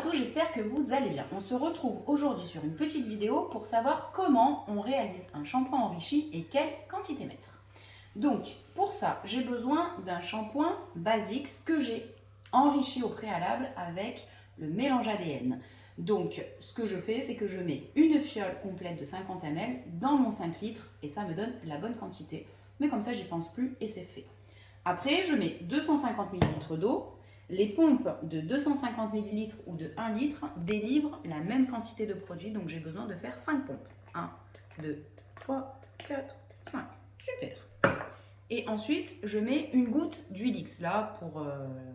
tous, j'espère que vous allez bien. On se retrouve aujourd'hui sur une petite vidéo pour savoir comment on réalise un shampoing enrichi et quelle quantité mettre. Donc pour ça, j'ai besoin d'un shampoing Basics que j'ai enrichi au préalable avec le mélange ADN. Donc ce que je fais, c'est que je mets une fiole complète de 50 ml dans mon 5 litres et ça me donne la bonne quantité. Mais comme ça, j'y pense plus et c'est fait. Après, je mets 250 ml d'eau. Les pompes de 250 ml ou de 1 litre délivrent la même quantité de produit, donc j'ai besoin de faire 5 pompes. 1, 2, 3, 4, 5. Super. Et ensuite, je mets une goutte d'huile X. Là, pour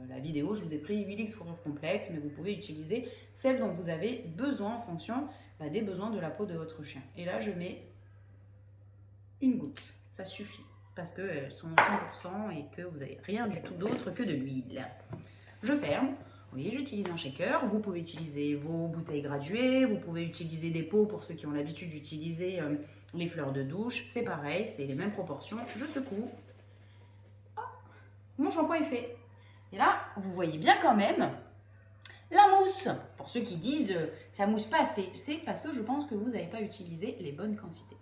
la vidéo, je vous ai pris huile X fourrure complexe, mais vous pouvez utiliser celle dont vous avez besoin en fonction des besoins de la peau de votre chien. Et là, je mets une goutte. Ça suffit, parce qu'elles sont 100% et que vous n'avez rien du tout d'autre que de l'huile. Je ferme. Vous voyez, j'utilise un shaker. Vous pouvez utiliser vos bouteilles graduées. Vous pouvez utiliser des pots pour ceux qui ont l'habitude d'utiliser les fleurs de douche. C'est pareil, c'est les mêmes proportions. Je secoue. Oh, mon shampoing est fait. Et là, vous voyez bien quand même la mousse. Pour ceux qui disent ça mousse pas assez, c'est parce que je pense que vous n'avez pas utilisé les bonnes quantités.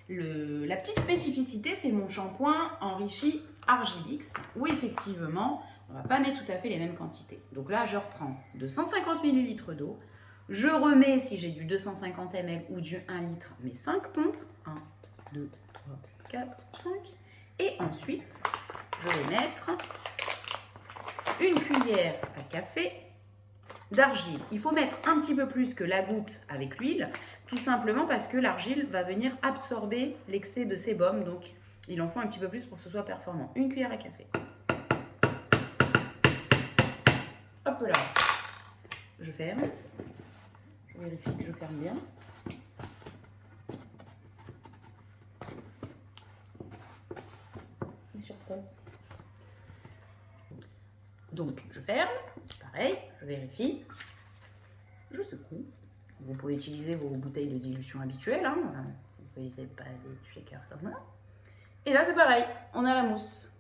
La petite spécificité, c'est mon shampoing enrichi Argilix, où effectivement, on ne va pas mettre tout à fait les mêmes quantités. Donc là, je reprends 250 ml d'eau. Je remets, si j'ai du 250 ml ou du 1 litre, mes 5 pompes. 1, 2, 3, 4, 5. Et ensuite, je vais mettre une cuillère à café d'argile. Il faut mettre un petit peu plus que la goutte avec l'huile, tout simplement parce que l'argile va venir absorber l'excès de sébum, donc il en faut un petit peu plus pour que ce soit performant. Une cuillère à café. Hop là. Je ferme. Je vérifie que je ferme bien. Et sur pause. Donc, je ferme. Pareil, je vérifie. Je secoue. Vous pouvez utiliser vos bouteilles de dilution habituelles. Vous n'utilisez pas des shakers comme ça. Et là, c'est pareil. On a la mousse.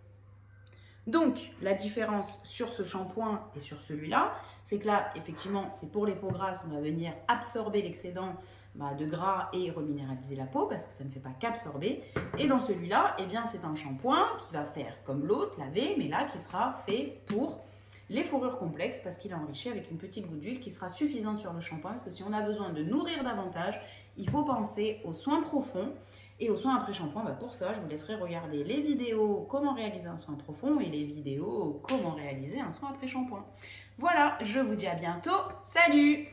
Donc, la différence sur ce shampoing et sur celui-là, c'est que là, effectivement, c'est pour les peaux grasses, on va venir absorber l'excédent de gras et reminéraliser la peau, parce que ça ne fait pas qu'absorber. Et dans celui-là, eh bien, c'est un shampoing qui va faire comme l'autre, laver, mais là, qui sera fait pour les fourrures complexes, parce qu'il est enrichi avec une petite goutte d'huile qui sera suffisante sur le shampoing, parce que si on a besoin de nourrir davantage, il faut penser aux soins profonds. Et aux soins après shampoing, pour ça, je vous laisserai regarder les vidéos comment réaliser un soin profond et les vidéos comment réaliser un soin après shampoing. Voilà, je vous dis à bientôt. Salut!